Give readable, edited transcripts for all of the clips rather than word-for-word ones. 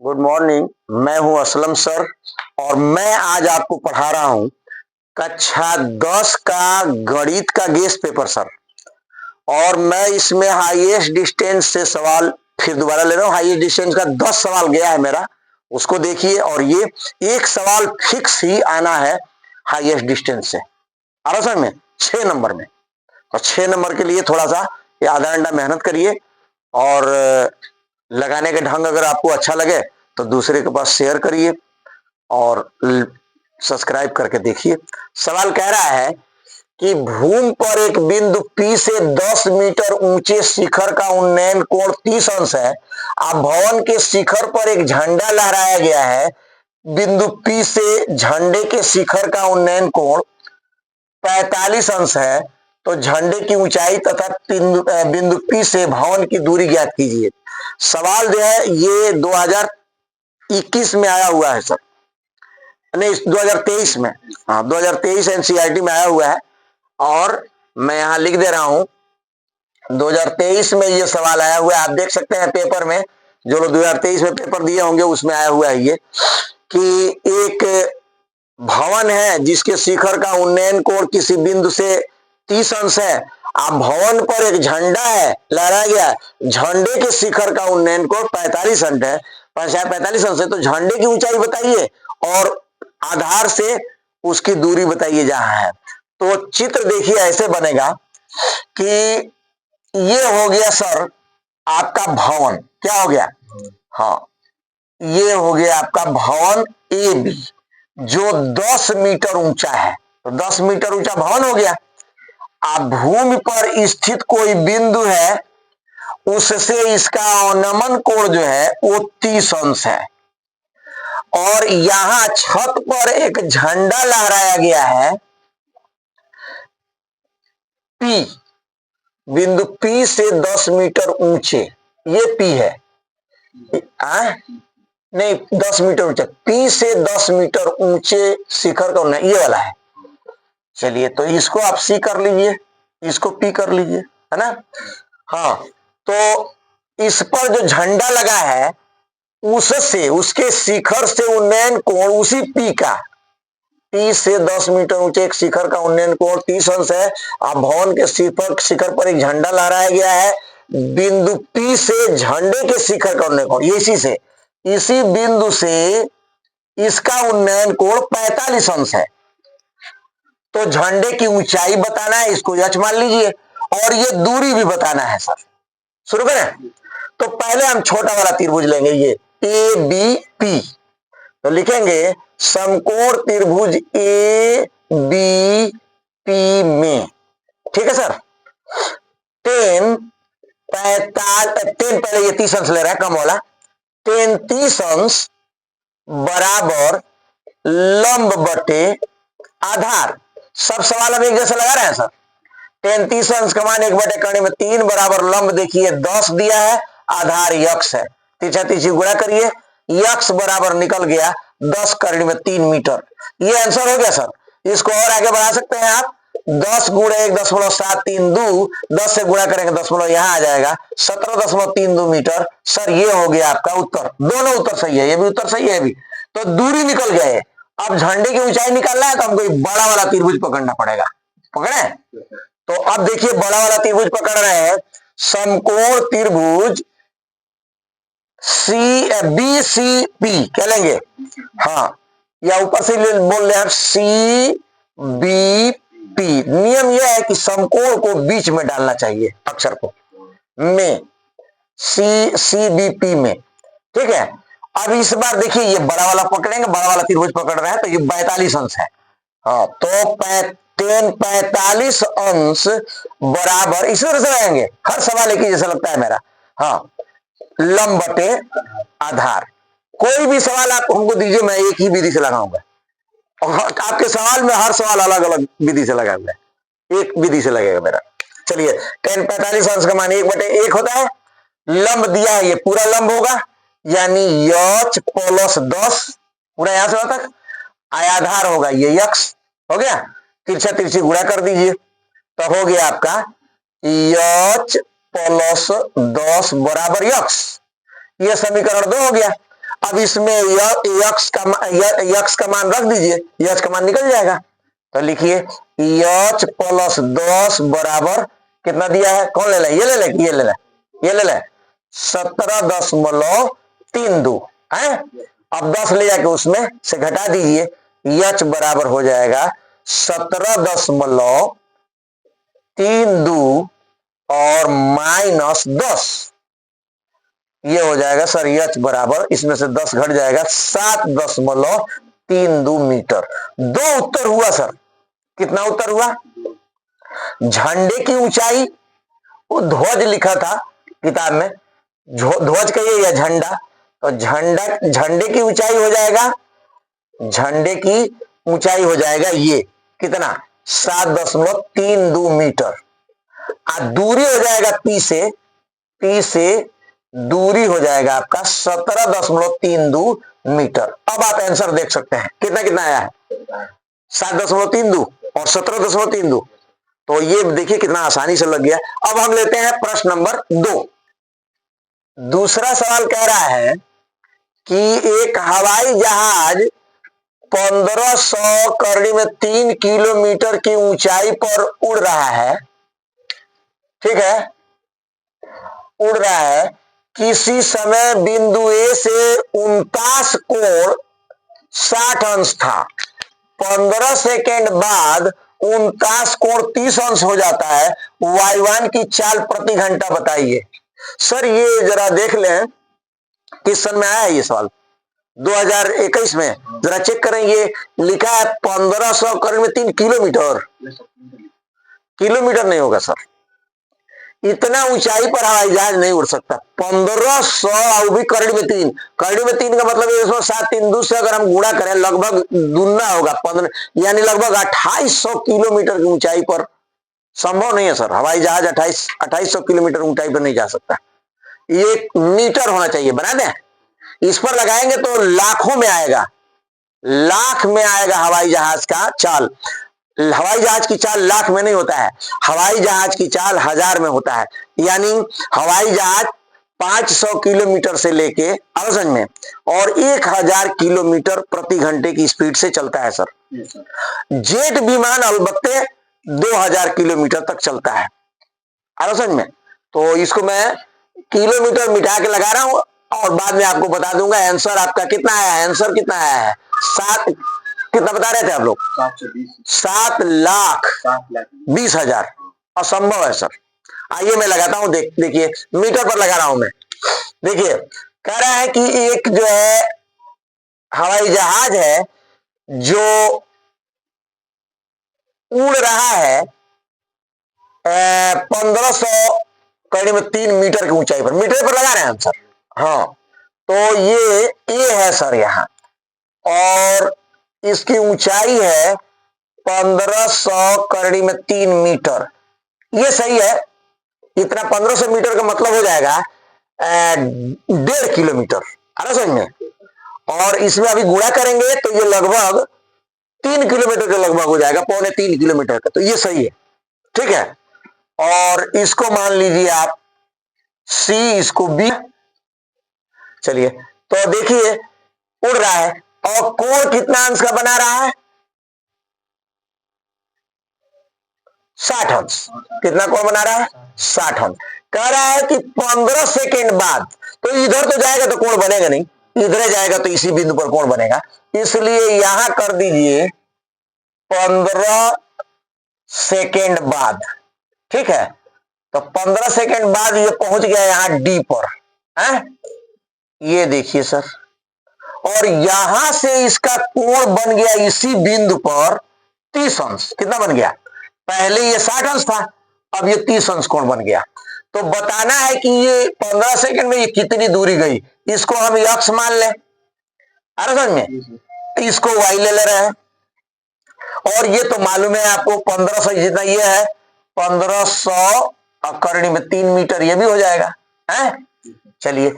Good morning. मैं हूं Aslam sir और मैं आज आपको पढ़ा रहा हूं कक्षा 10 का गणित का गेस्ट पेपर सर। और मैं इसमें हाईएस्ट डिस्टेंस से सवाल फिर दोबारा ले रहा हूं। हाईएस्ट डिस्टेंस का 10 सवाल गया है मेरा, उसको देखिए। और ये एक सवाल फिक्स ही आना है हाईएस्ट डिस्टेंस से, आ रहा सर में 6 नंबर में। और 6 नंबर के लिए थोड़ा सा ये आधा घंटा मेहनत करिए और लगाने के ढंग अगर आपको अच्छा लगे तो दूसरे के पास शेयर करिए और सब्सक्राइब करके देखिए। सवाल कह रहा है कि भूमि पर एक बिंदु P से 10 मीटर ऊंचे शिखर का उन्नयन कोण 30 अंश है। अब भवन के शिखर पर एक झंडा लहराया गया है। बिंदु P से झंडे के शिखर का उन्नयन कोण 45 अंश है। तो झंडे की ऊंचाई तथा बिंदु P से भवन की दूरी ज्ञात कीजिए। सवाल जो है ये 2021 में आया हुआ है सर, नहीं 2023 में, हाँ 2023 एनसीईआरटी में आया हुआ है। और मैं यहां लिख दे रहा हूं 2023 में ये सवाल आया हुआ है। आप देख सकते हैं पेपर में, जो लोग 2023 में पेपर दिए होंगे उसमें आया हुआ है ये कि एक भवन है जिसके शिखर का उन्नयन कोण किसी बिंदु से 30 अंश है। अब भवन पर एक झंडा है लहराया गया, झंडे के शिखर का उन्नयन कोण 45 अंश है, 45 अंश है। तो झंडे की ऊंचाई बताइए और आधार से उसकी दूरी बताइए जहां है। तो चित्र देखिए ऐसे बनेगा कि ये हो गया सर आपका भवन, क्या हो गया, हाँ ये हो गया आपका भवन ए बी जो 10 मीटर ऊंचा है। तो 10 मीटर ऊंचा भवन हो गया। अब भूमि पर स्थित कोई बिंदु है, उससे इसका अवनमन कोण जो है वो 30 अंश है। और यहां छत पर एक झंडा लहराया गया है P, बिंदु P से 10 मीटर ऊंचे, ये P है नहीं 10 मीटर ऊंचा, P से 10 मीटर ऊंचे शिखर का ये वाला है। चलिए तो इसको आप C कर लीजिए, इसको P कर लीजिए, है ना। हाँ तो इस पर जो झंडा लगा है उससे उसके शिखर से उन्नयन कोण उसी P का, P से 10 मीटर ऊंचे एक शिखर का उन्नयन कोण 30 अंश है। अब भवन के शिखर पर एक झंडा लहराया गया है। बिंदु P से झंडे के शिखर का उन्नयन कोण इसी बिंदु से इसका उन्नयन कोण 45 अंश है। तो झंडे की ऊंचाई बताना है, इसको h मान लीजिए, और ये दूरी भी बताना है सर। शुरू करें तो पहले हम छोटा वाला त्रिभुज लेंगे, ये ए बी पी। तो लिखेंगे समकोण त्रिभुज ए बी पी में, ठीक है सर। टेन पहले ये 30 अंश ले रहा है कम वाला, 30 अंश बराबर लंब बटे आधार। सब सवाल हम एक जैसे लगा रहे हैं सर। 30 अंश का मान 1 बटे कर्ण में 3 बराबर लंब देखिए 10 दिया है, आधार यक्ष है, तीछा तीछी गुणा करिए, यक्ष बराबर निकल गया 10 कर्ण में 3 मीटर। ये आंसर हो गया सर। इसको और आगे बढ़ा सकते हैं आप, 10 गुणे 1.732, 10 से गुणा करेंगे दशमलव यहां आ जाएगा 17.32 मीटर। सर ये हो गया आपका उत्तर, दोनों उत्तर सही है, ये भी उत्तर सही है, भी। तो दूरी निकल गए। अब झंडे की ऊंचाई निकालना है तो हमको बड़ा वाला त्रिभुज पकड़ना पड़ेगा। पकड़े तो अब देखिए बड़ा वाला त्रिभुज पकड़ रहे हैं, समकोण त्रिभुज बी सी पी क्या लेंगे, हाँ या ऊपर से बोल रहे हैं सी बी पी। नियम यह है कि समकोण को बीच में डालना चाहिए, अक्षर को में, सी बी पी में, ठीक है। अब इस बार देखिए ये बड़ा वाला पकड़ेंगे, बड़ा वाला त्रिभुज पकड़ रहे हैं तो ये 42 अंश है। हाँ तो 45 अंश बराबर, इसी तरह से रहेंगे, हर सवाल एक ही जैसा लगता है मेरा। हाँ लंब बटे आधार। कोई भी सवाल आप हमको दीजिए, मैं एक ही विधि से लगाऊंगा। और आपके सवाल में हर सवाल अलग अलग विधि से लगा हुआ है, एक विधि से लगेगा मेरा। चलिए 45 अंश का मान 1 बटे 1 होता है। लंब दिया है, ये पूरा लंब होगा, यानी यच प्लस 10 पूरा यहां से वहां तक, आधार होगा ये यक्ष हो गया, तिरछा तिरछी गुणा कर दीजिए तो हो गया आपका यच प्लस 10 बराबर यक्ष। ये समीकरण 2 हो गया। अब इसमें यक्स का मान रख दीजिए, यक्स का मान निकल जाएगा। तो लिखिए यच प्लस 10 बराबर कितना दिया है, कौन ले ले, ये ले ले, ये ले ले, ये ले ले 17.32 है। अब 10 ले जाके उसमें से घटा दीजिए, यच बराबर हो जाएगा 17.32 और -10, ये हो जाएगा सर यच बराबर, इसमें से 10 घट जाएगा 7.32 मीटर। दो उत्तर हुआ सर, कितना उत्तर हुआ? झंडे की ऊंचाई, वो ध्वज लिखा था किताब में, ध्वज कहिए या झंडा, तो झंडे की ऊंचाई हो जाएगा, झंडे की ऊंचाई हो जाएगा ये कितना 7.32 मीटर। दूरी हो जाएगा पी से दूरी हो जाएगा आपका 17.32 मीटर। अब आप आंसर देख सकते हैं कितना कितना आया है, 7.32 और 17.32। तो ये देखिए कितना आसानी से लग गया। अब हम लेते हैं प्रश्न नंबर 2। दूसरा सवाल कह रहा है कि एक हवाई जहाज 1500 करड़ी में 3 किलोमीटर की ऊंचाई पर उड़ रहा है, ठीक है, उड़ रहा है। किसी समय बिंदु ए से 49 कोण 60 अंश था, 15 सेकेंड बाद 49 कोण 30 अंश हो जाता है, वायुयान की चाल प्रति घंटा बताइए। सर ये जरा देख लें किस सन में आया है ये सवाल, 2021 में, जरा चेक करें। ये लिखा है 1500 करड़ी में 3 किलोमीटर, किलोमीटर नहीं होगा सर, इतना ऊंचाई पर हवाई जहाज नहीं उड़ सकता। 1500 और भी करड़ी में 3, करड़ी में 3 का मतलब इसमें 7 3 2 से अगर हम गुणा करें लगभग दुगना होगा, 15 यानी लगभग 2800 किलोमीटर की ऊंचाई पर संभव नहीं है सर, हवाई जहाज 2800 किलोमीटर ऊंचाई पर नहीं जा सकता। ये मीटर होना चाहिए, बना दें, इस पर लगाएंगे तो लाखों में आएगा, लाख में आएगा हवाई जहाज का चाल। हवाई जहाज की चाल लाख में नहीं होता है, हवाई जहाज की चाल 1000 में होता है। यानी हवाई जहाज 500 किलोमीटर से लेके समझ में और 1000 किलोमीटर प्रति घंटे की स्पीड से चलता है सर। जेट विमान अलबत्ते 2000 किलोमीटर तक चलता है, समझ में। तो इसको मैं किलोमीटर मिटा के लगा रहा हूं और बाद में आपको बता दूंगा आंसर आपका कितना आया है। आंसर कितना आया है, 7 कितना बता रहे थे आप लोग, 7,20,000। असंभव है सर। आइए मैं लगाता हूं, देखिए मीटर पर लगा रहा हूं मैं। देखिए कह रहा है कि एक जो है हवाई जहाज है जो उड़ रहा है 1500 करड़ी में 3 मीटर की ऊंचाई पर, मीटर पर लगा रहे हैं हम सर। हाँ तो ये ए है सर यहाँ, और इसकी ऊंचाई है 1500 करड़ी में 3 मीटर, ये सही है। इतना 1500 मीटर का मतलब हो जाएगा 1.5 किलोमीटर, समझ में। और इसमें अभी गुणा करेंगे तो ये लगभग 3 किलोमीटर के लगभग हो जाएगा, 2.25 किलोमीटर का, तो ये सही है, ठीक है। और इसको मान लीजिए आप सी, इसको बी। चलिए तो देखिए उड़ रहा है और कोण कितना अंश का बना रहा है, 60 अंश। कितना कोण बना रहा है, 60 अंश। कह रहा है कि 15 सेकेंड बाद, तो इधर तो जाएगा तो कोण बनेगा नहीं, इधर जाएगा तो इसी बिंदु पर कोण बनेगा, इसलिए यहां कर दीजिए 15 सेकेंड बाद, ठीक है। तो 15 सेकेंड बाद ये पहुंच गया यहां डी पर, है ये देखिए सर, और यहां से इसका कोण बन गया इसी बिंदु पर 30 अंश। कितना बन गया, पहले ये 60 अंश था, अब ये 30 अंश कोण बन गया। तो बताना है कि ये 15 सेकंड में ये कितनी दूरी गई, इसको हम यक्स मान लें, समझ में, इसको वाई ले रहे हैं। और ये तो मालूम है आपको 1500 जितना ये है, 1500 करड़ी में 3 मीटर, ये भी हो जाएगा, है। चलिए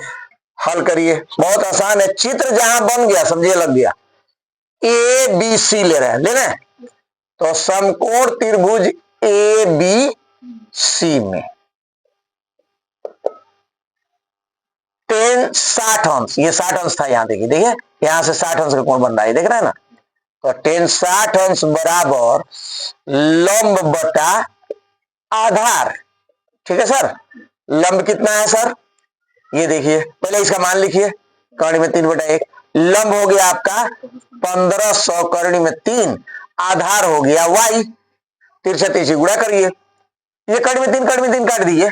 हल करिए, बहुत आसान है। चित्र जहां बन गया समझिए लग गया, ए बी सी ले रहे हैं, ले रहे हैं, तो समकोण त्रिभुज ए बी सी में, टेन 60 अंश, ये 60 अंश था, यहाँ देखिए, देखिए यहाँ से 60 अंश का कोण बन रहा है, देख रहे हैं ना। तो टेन 60 अंश बराबर लंब बटा आधार। ठीक है सर, लंब कितना है सर, ये देखिए, पहले इसका मान लिखिए, कर्ण में 3/1, लंब हो गया आपका 1500 कर्ण में 3, आधार हो गया y, तिरछा तिरछी गुणा करिए, ये कर्ण में 3 काट दीजिए,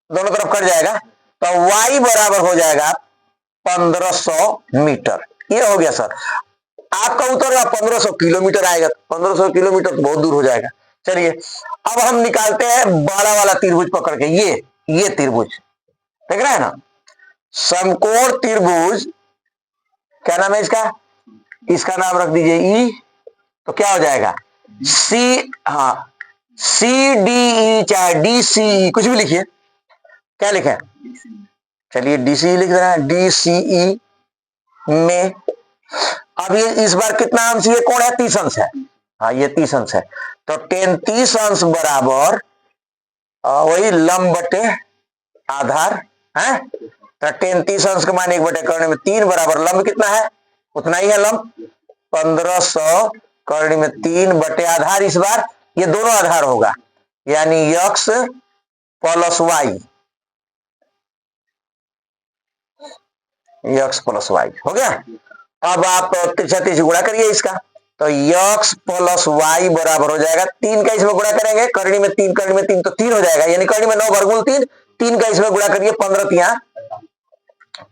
दोनों तरफ कट जाएगा, तो y बराबर हो जाएगा 1500 मीटर। ये हो गया सर, आपका उत्तर 1500 किलोमीटर आएगा, 1500 किलोमीटर तो बहुत दूर हो जाएगा। चलिए अब हम निकालते हैं बड़ा वाला त्रिभुज पकड़ के, ये त्रिभुज देख रहे हैं ना, समकोण त्रिभुज, क्या नाम है इसका, इसका नाम रख दीजिए ई, तो क्या हो जाएगा सी, हाँ सी डी ई, चाहे डी सी ई, कुछ भी लिखिए, क्या लिखे, चलिए डी सी लिख रहे हैं, डी सी ई में, अब ये इस बार कितना अंश ये कोण है, 30 अंश है, हाँ ये 30 अंश है, तो टेन 30 अंश बराबर वही लंब बटे आधार है, तो टेन 30 अंश का मान 1 बटे कर्ण में 3 बराबर लंब कितना है, उतना ही है लंब, 1500 कर्ण में 3 बटे आधार, इस बार ये दोनों आधार होगा, यानी x plus y, x plus y हो गया। अब आप तिरछा तिरछी गुणा करिए इसका, तो x प्लस वाई बराबर हो जाएगा, 3 का इसमें गुणा करेंगे, करनी में 3 तो 3 हो जाएगा, यानी करनी में 9 वर्गमूल 3, 3 का इसमें गुणा करिए, 15 तिया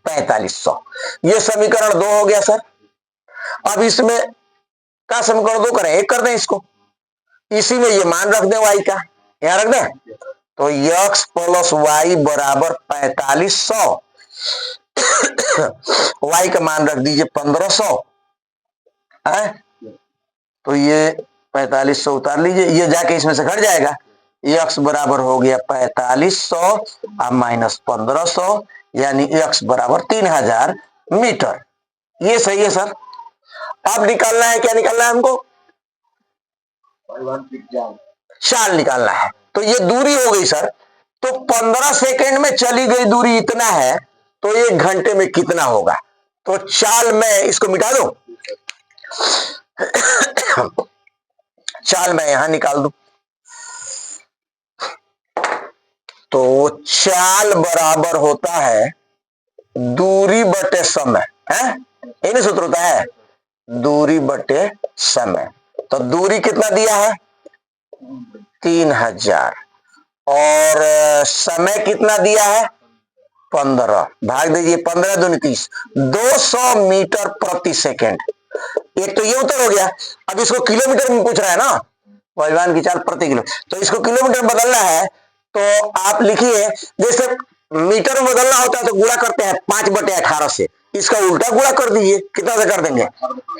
4500, ये समीकरण 2 हो गया सर। अब इसमें का समीकरण 2 करें, 1 कर दें इसको, इसी में ये मान रख दें y का, यहां रख दें, तो x प्लस वाई बराबर 4500, y का मान रख दीजिए 1500 है, तो ये 4500 उतार लीजिए, ये जाके इसमें से घट जाएगा, x बराबर हो गया 4500 अब माइनस 1500, यानी x बराबर 3000 मीटर। ये सही है सर। अब निकालना है, क्या निकालना है हमको, चाल निकालना है, तो ये दूरी हो गई सर, तो 15 सेकेंड में चली गई दूरी इतना है, तो 1 घंटे में कितना होगा, तो चाल मैं इसको मिटा दूं, चाल मैं यहां निकाल दूं, तो चाल बराबर होता है दूरी बटे समय, है नहीं सूत्र होता है, दूरी बटे समय, तो दूरी कितना दिया है 3000 और समय कितना दिया है 15, भाग दीजिए, 15 दूनी 30, 200 मीटर प्रति सेकेंड, एक तो ये उत्तर हो गया। अब इसको किलोमीटर में पूछ रहा है ना, परिवहन की चाल प्रति किलो, तो इसको किलोमीटर बदलना है, तो आप लिखिए, जैसे मीटर में बदलना होता है तो गुणा करते हैं 5/18 से, इसका उल्टा गुणा कर दीजिए, कितना से कर देंगे,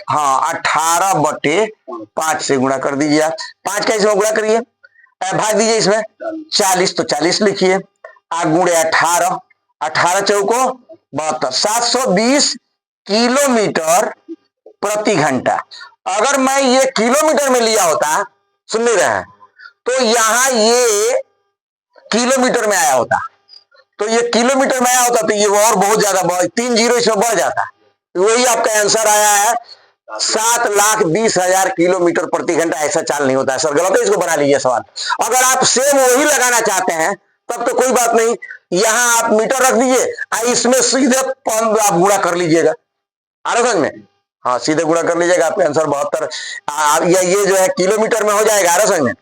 हाँ 18/5 से गुणा कर दीजिए, 5 का इसमें गुणा करिए, भाग दीजिए इसमें 40, तो 40 लिखिए, गुणे 18, 18 चौको 72, 720 किलोमीटर प्रति घंटा। अगर मैं ये किलोमीटर में लिया होता, सुन नहीं रहे हैं, तो यहां ये किलोमीटर में आया होता, तो ये किलोमीटर में आया होता, तो ये और बहुत ज्यादा 3 जीरो इसमें बढ़ जाता, वही आपका आंसर आया है 7,20,000 किलोमीटर प्रति घंटा। ऐसा चाल नहीं होता है सर, गलत है, इसको बना लीजिए सवाल। अगर आप सेम वही लगाना चाहते हैं तब तो कोई बात नहीं, यहां आप मीटर रख दीजिए, इसमें सीधे आप गुणा कर लीजिएगा, आ रहा समझ में, हाँ सीधे गुणा कर लीजिएगा, आपका आंसर 72, ये जो है किलोमीटर में हो जाएगा, आ रहा समझ में,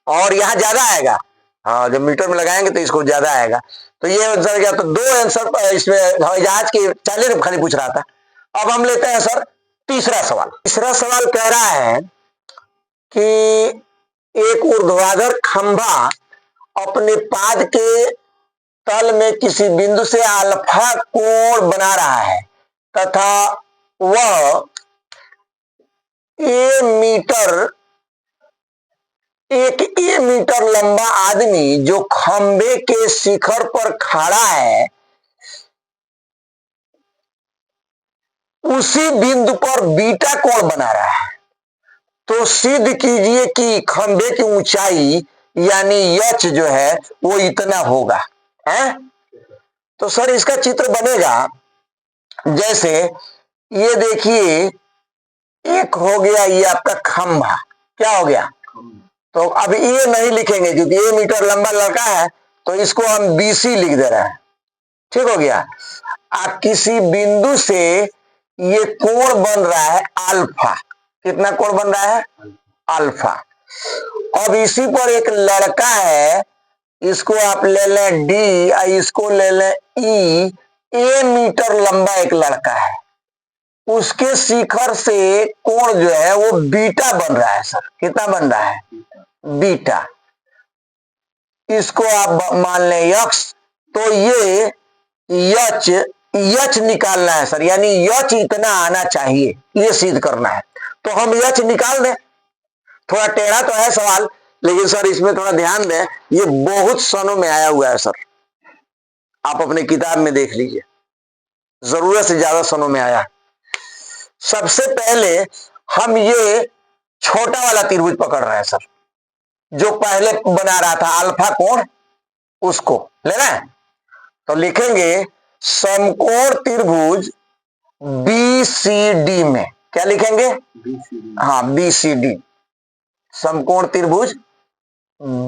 और यहाँ ज्यादा आएगा, हाँ जब मीटर में लगाएंगे तो इसको ज्यादा आएगा, तो ये आंसर क्या, तो 2 आंसर इसमें हवाई जहाज की चालें खाली पूछ रहा था। अब हम लेते हैं सर तीसरा सवाल। तीसरा सवाल कह रहा है कि एक ऊर्ध्वाधर खंभा अपने पाद के तल में किसी बिंदु से अल्फा कोण बना रहा है तथा वह एक मीटर लंबा आदमी जो खंभे के शिखर पर खड़ा है उसी बिंदु पर बीटा कोण बना रहा है, तो सिद्ध कीजिए कि खंभे की ऊंचाई यानी एच जो है वो इतना होगा, है? तो सर इसका चित्र बनेगा जैसे ये देखिए, एक हो गया ये आपका खंभा, क्या हो गया, तो अब ये नहीं लिखेंगे क्योंकि ये मीटर लंबा लड़का है, तो इसको हम बीसी लिख दे रहे हैं, ठीक हो गया। अब किसी बिंदु से ये कोण बन रहा है अल्फा, कितना कोण बन रहा है, अल्फा। अब इसी पर एक लड़का है, इसको आप ले लें डी, इसको ले लें ई, ए मीटर लंबा एक लड़का है, उसके शिखर से कोण जो है वो बीटा बन रहा है सर, कितना बन रहा है, बीटा। इसको आप मान लें यक्स, तो ये यच, यच निकालना है सर, यानी यच इतना आना चाहिए, ये सिद्ध करना है। तो हम यच निकाल दें, थोड़ा टेढ़ा तो है सवाल, लेकिन सर इसमें थोड़ा ध्यान दें, ये बहुत सनों में आया हुआ है सर, आप अपने किताब में देख लीजिए, जरूरत से ज्यादा सनों में आया। सबसे पहले हम ये छोटा वाला त्रिभुज पकड़ रहे हैं सर, जो पहले बना रहा था अल्फा कोण, उसको ले रहे हैं। तो लिखेंगे समकोण त्रिभुज बीसीडी में, क्या लिखेंगे, हाँ बीसीडी, समकोण त्रिभुज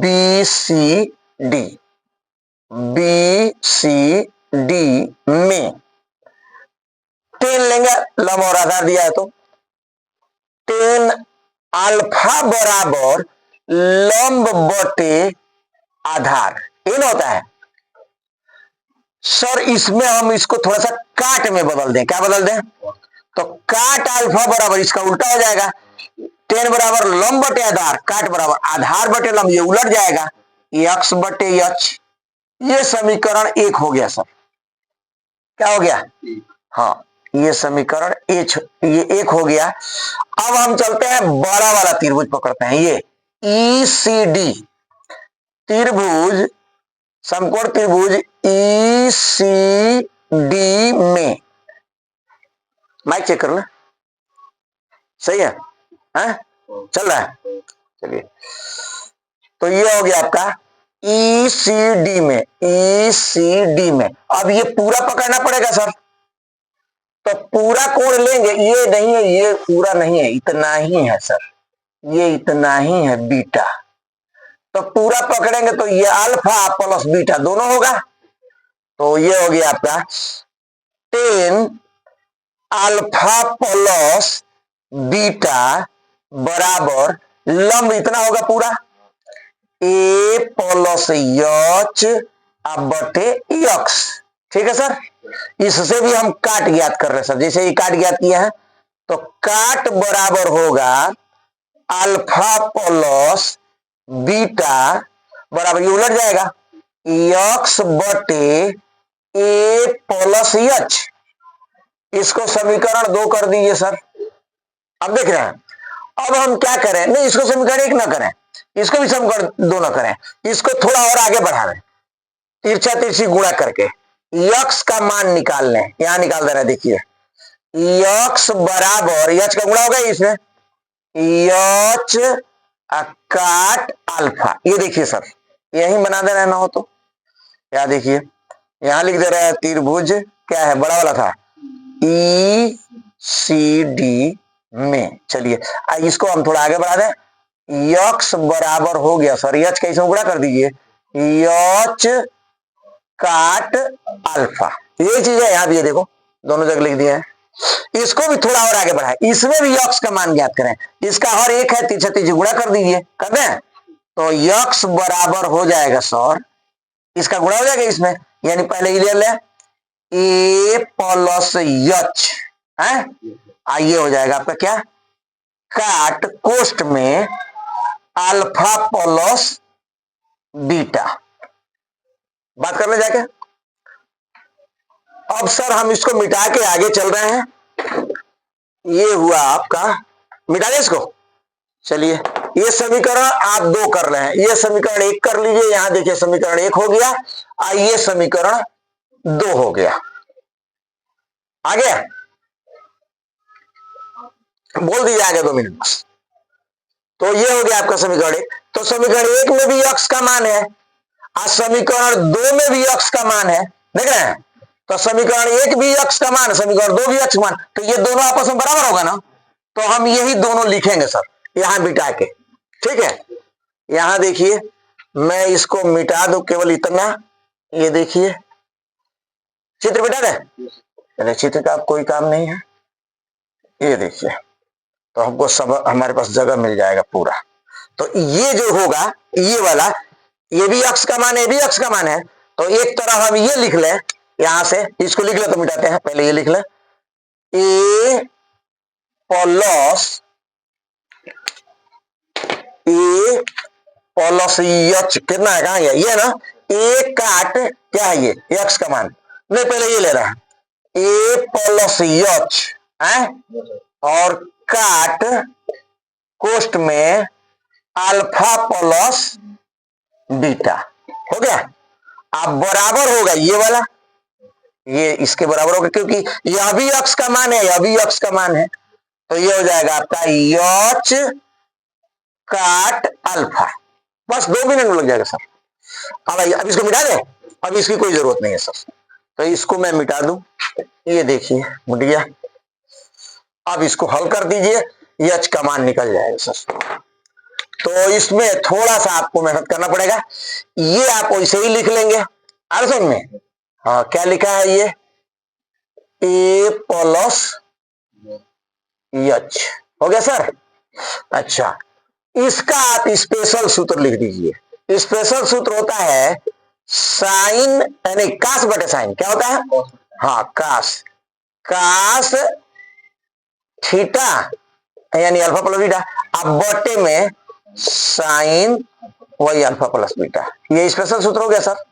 बीसीडी, बीसीडी में टेन लेंगे, लंब और आधार दिया है तो टेन अल्फा बराबर लंब बटे आधार, इन होता है सर। इसमें हम इसको थोड़ा सा काट में बदल दें, क्या बदल दें, तो काट अल्फा बराबर, इसका उल्टा हो जाएगा, टेन बराबर लंब बटे आधार, काट बराबर आधार बटे लंब, ये उलट जाएगा, यक्स बटे यच, ये समीकरण एक हो गया सर, क्या हो गया, हाँ ये समीकरण ये एक हो गया। अब हम चलते हैं बड़ा वाला त्रिभुज पकड़ते हैं, ये ईसीडी त्रिभुज, समकोण त्रिभुज ईसीडी में, माइक चेक कर लो, सही है, चल रहा है, चलिए। तो ये हो गया आपका ईसीडी में, ईसीडी में। अब ये पूरा पकड़ना पड़ेगा सर, तो पूरा कोण लेंगे, ये नहीं है, ये पूरा नहीं है, इतना ही है सर, ये इतना ही है बीटा, तो पूरा पकड़ेंगे तो ये अल्फा प्लस बीटा दोनों होगा, तो ये हो गया आपका टेन अल्फा प्लस बीटा बराबर लंब इतना होगा पूरा, ए प्लस यच बटे यक्स, ठीक है सर। इससे भी हम काट ज्ञात कर रहे हैं सर, जैसे ये काट ज्ञात किया है, तो काट बराबर होगा अल्फा प्लस बीटा बराबर, ये उलट जाएगा, यक्स बटे ए प्लस यच, इसको समीकरण 2 कर दीजिए सर। अब देख रहे हैं, अब हम क्या करें, नहीं इसको समीकरण 1 ना करें, इसको भी समीकरण 2 ना करें, इसको थोड़ा और आगे बढ़ा दें, तिरछा तिरछी गुणा करके यक्स का मान निकाल लें, यहां निकाल दे रहे हैं, देखिए यक्स बराबर, यच का गुणा होगा इसमें, यच काट अल्फा, ये देखिए सर यही बना दे रहे ना हो तो, क्या देखिए यहां लिख दे रहे हैं त्रिभुज, क्या है बड़ा वाला था, ई सी डी में। चलिए इसको हम थोड़ा आगे बढ़ा दें, यक्स बराबर हो गया सर, यच का इसमें गुणा कर दीजिए, यच काट अल्फा, ये चीज है, यहां भी देखो दोनों जगह लिख दिए हैं। इसको भी थोड़ा और आगे बढ़ाए, इसमें भी यक्स का मान ज्ञात करें, इसका हर एक है, तिरछा तिरछी गुणा कर दीजिए, कर दें, तो यक्स बराबर हो जाएगा सर, इसका गुणा हो जाएगा इसमें, यानी पहले ये ले लें ए प्लस यच है, आइए हो जाएगा आपका क्या, काट कोष्ट में अल्फा प्लस बीटा, बात कर ले जाके। अब सर हम इसको मिटा के आगे चल रहे हैं, ये हुआ आपका, मिटा दें इसको, चलिए ये समीकरण आप 2 कर रहे हैं, ये समीकरण 1 कर लीजिए, यहां देखिए समीकरण 1 हो गया, ये समीकरण 2 हो गया, आ गया, बोल दीजिए आगे 2 मिनट बस। तो ये हो गया आपका समीकरण 1, तो समीकरण 1 में भी यक्स का मान है, आज समीकरण 2 में भी यक्स का मान है, देख रहे हैं? तो समीकरण 1 भी x का मान, समीकरण 2 भी x मान, तो ये दोनों आपस में बराबर होगा ना, तो हम यही दोनों लिखेंगे सर यहां बिठा के। ठीक है, यहां देखिए मैं इसको मिटा दूं केवल इतना, ये देखिए चित्र बिठा दे, चलिए चित्र का कोई काम नहीं है, ये देखिए तो हमको सब हमारे पास जगह मिल जाएगा पूरा। तो ये जो होगा ये वाला, ये भी x का मान है, ये भी x का मान है, तो एक तरफ हम ये लिख लें, यहां से इसको लिख ले तो मिटाते हैं, पहले ये लिख ले a प्लस एच, कितना है, कहा ये ना a काट क्या है ये x का मान, नहीं पहले ये ले रहा है a प्लस एच है, और काट कोष्ट में अल्फा प्लस बीटा, हो गया। अब बराबर होगा ये वाला, ये इसके बराबर होगा क्योंकि यह भी x का मान है, यह भी x का मान है, तो ये हो जाएगा आपका एच काट अल्फा, बस 2 मिनट में लग जाएगा सर। अब इसको मिटा दे, अब इसकी कोई जरूरत नहीं है सर, तो इसको मैं मिटा दूं, ये देखिए मिट गया। अब इसको हल कर दीजिए, ये एच का मान निकल जाएगा सर। तो इसमें थोड़ा सा आपको मेहनत करना पड़ेगा, ये आप वैसे ही लिख लेंगे आ समझ में। हाँ क्या लिखा है ये a प्लस एच, हो गया सर। अच्छा इसका आप स्पेशल सूत्र लिख दीजिए, स्पेशल सूत्र होता है साइन यानी कास बटे साइन, क्या होता है, हाँ कास थीटा यानी अल्फा प्लस बीटा, अब बटे में साइन वही अल्फा प्लस बीटा, ये स्पेशल सूत्र हो गया सर।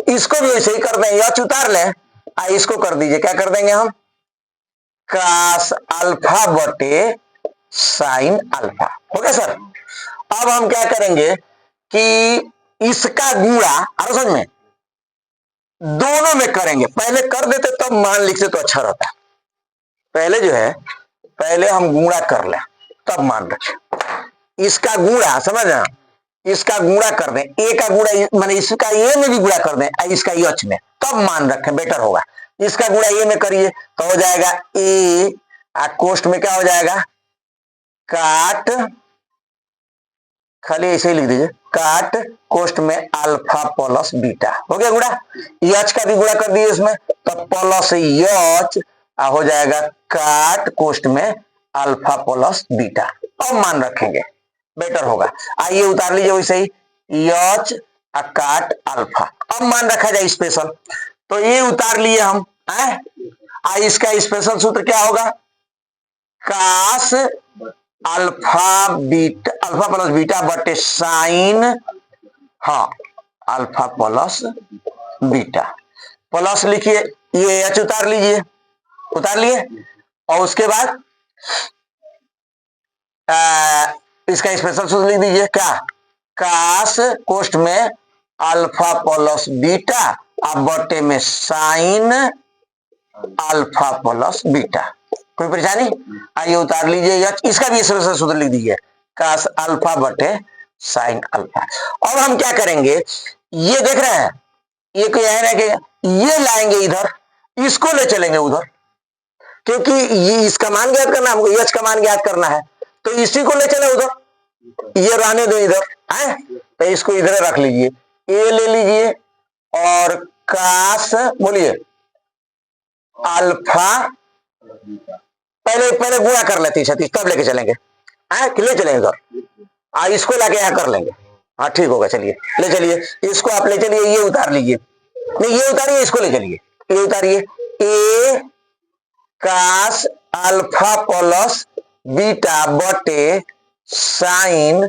इसको भी ऐसे ही कर देंगे, एच उतार लें, इसको कर दीजिए, क्या कर देंगे हम, कास अल्फा बटे साइन अल्फा, हो गया सर। अब हम क्या करेंगे कि इसका गुणा समझ में दोनों में करेंगे, पहले कर देते तब मान लिखते तो अच्छा रहता, पहले जो है पहले हम गुणा कर लें तब मान रखें। इसका गुणा समझ ना, इसका गुणा कर दें, ए का गुणा माने इसका ए में भी गुणा कर दें, इसका एच में, तब मान रखें बेटर होगा। इसका गुणा ए में करिए तो हो जाएगा ए, कोष्ठ में क्या हो जाएगा काट, खाली ऐसे ही लिख दीजिए काट कोष्ठ में अल्फा प्लस बीटा, हो गया गुणा। एच का भी गुणा कर दिए इसमें, तो प्लस एच हो जाएगा काट कोष्ठ में अल्फा प्लस बीटा, अब मान रखेंगे बेटर होगा। आइए उतार लीजिए वैसे ही एच काट अल्फा, अब मान रखा जाए स्पेशल, तो ये उतार लिए हम इसका स्पेशल सूत्र क्या होगा, cos alpha beta, alpha plus beta बटे साइन, हाँ अल्फा प्लस बीटा, प्लस लिखिए, ये एच उतार लीजिए, उतार लिए, और उसके बाद इसका स्पेशल सूत्र लिख दीजिए, क्या कास कोष्ठ में अल्फा प्लस बीटा अब बटे में साइन अल्फा प्लस बीटा, कोई परेशानी। आइए उतार लीजिए, इसका भी स्पेशल सूत्र लिख दीजिए, कास अल्फा बटे साइन अल्फा। और हम क्या करेंगे, ये देख रहे हैं, ये क्या है ना कि ये लाएंगे इधर, इसको ले चलेंगे उधर, क्योंकि ये इसका मान ज्ञात करना है हमको, एच का मान ज्ञात करना है, तो इसी को ले चले उधर, ये रहने दो इधर है, तो इसको इधर रख लीजिए, ए ले लीजिए और कास बोलिए अल्फा, पहले गुणा कर लेते हैं तब लेके चलेंगे, ले चलेंगे उधर, इसको लाके यहां कर लेंगे, हाँ ठीक होगा, चलिए ले चलिए, इसको आप ले चलिए, ये उतार लीजिए, नहीं ये उतारिए, इसको ले चलिए, ये उतारिए, ए कास अल्फा प्लस बीटा बटे साइन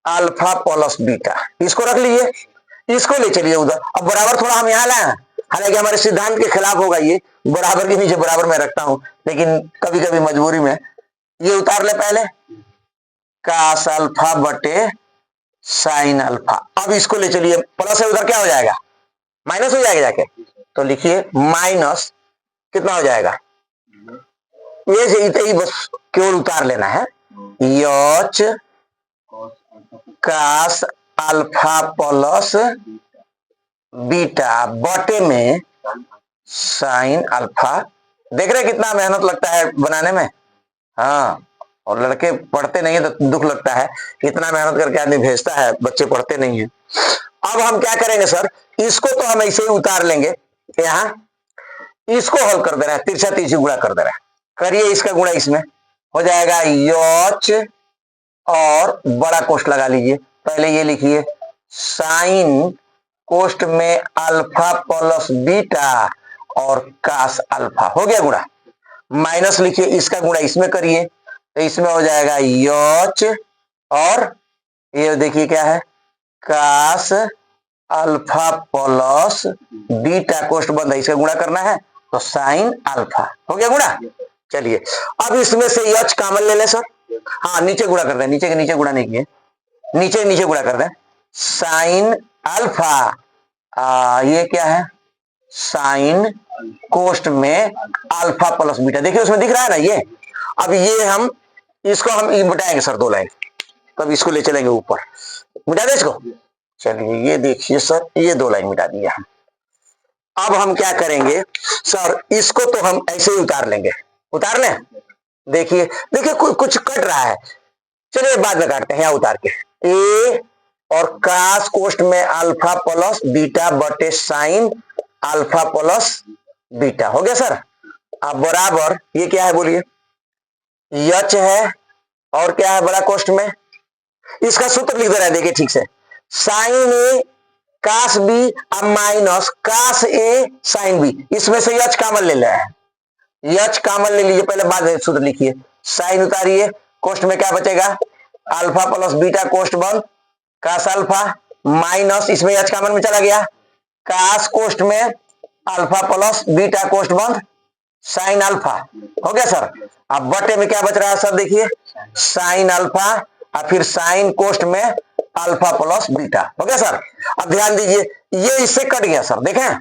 अल्फा प्लस बीटा, इसको रख लीजिए, इसको ले चलिए उधर। अब बराबर थोड़ा हम यहाँ लाए, हालांकि हमारे सिद्धांत के खिलाफ होगा, ये बराबर के नीचे बराबर मैं रखता हूं, लेकिन कभी कभी मजबूरी में ये उतार ले, पहले कास अल्फा बटे साइन अल्फा, अब इसको ले चलिए, प्लस है उधर क्या हो जाएगा, माइनस हो जाएगा जाके, तो लिखिए माइनस कितना हो जाएगा, ये इतने ही बस केवल उतार लेना है, H cos alpha plus beta बटे में साइन अल्फा। देख रहे कितना मेहनत लगता है बनाने में। हाँ, और लड़के पढ़ते नहीं है तो दुख लगता है, इतना मेहनत करके आदमी भेजता है, बच्चे पढ़ते नहीं है। अब हम क्या करेंगे सर, इसको तो हम ऐसे ही उतार लेंगे, यहाँ इसको हल कर दे रहा है, तिरछा तिरछी गुणा कर दे रहा है। करिए इसका गुणा, इसमें हो जाएगा यच और बड़ा कोष्ठ लगा लीजिए। पहले ये लिखिए साइन कोष्ठ में अल्फा प्लस बीटा और कास अल्फा, हो गया गुणा। माइनस लिखिए, इसका गुणा इसमें करिए, तो इसमें हो जाएगा यच और ये देखिए क्या है, कास अल्फा प्लस बीटा कोष्ठ बंद है, इसका गुणा करना है तो साइन अल्फा, हो गया गुणा। चलिए अब इसमें से यच कॉमन ले ले सर। हाँ, नीचे गुणा कर दें, नीचे के नीचे गुणा नहीं किए, नीचे नीचे गुणा कर दें। साइन अल्फा, ये क्या है, साइन कोष्ठ में अल्फा प्लस बीटा, देखिए उसमें दिख रहा है ना ये। अब ये हम इसको हम मिटाएंगे सर, 2 लाइन, तब इसको ले चलेंगे ऊपर, मिटा दे इसको। चलिए ये देखिए सर, ये 2 लाइन मिटा दिया। अब हम क्या करेंगे सर, इसको तो हम ऐसे ही उतार लेंगे, उतार लें। देखिए देखिए कुछ कट रहा है, चलिए बाद में काटते हैं, यहाँ उतार के ए और कास कोष्ठ में अल्फा प्लस बीटा बटे साइन अल्फा प्लस बीटा, हो गया सर। अब बराबर ये क्या है बोलिए, यच है और क्या है बड़ा कोष्ठ में, इसका सूत्र लिख दे रहा है, देखिए ठीक से, साइन ए कास बी अब माइनस कास ए साइन बी, इसमें से यच कॉमन ले रहा है, यच कॉमन ले लीजिए, पहले बाद में सूत्र लिखिए। साइन उतारिए, कोष्ठ में क्या बचेगा, अल्फा प्लस बीटा कोष्ठ बंद, कास अल्फा माइनस, इसमें यच कॉमन में चला गया, कास कोष्ठ में अल्फा प्लस बीटा कोष्ठ बंद साइन अल्फा, हो गया सर। अब बटे में क्या बच रहा है सर, देखिए साइन अल्फा और फिर साइन कोष्ठ में अल्फा प्लस बीटा, हो गया सर। अब ध्यान दीजिए, ये इससे कट गया सर, देखें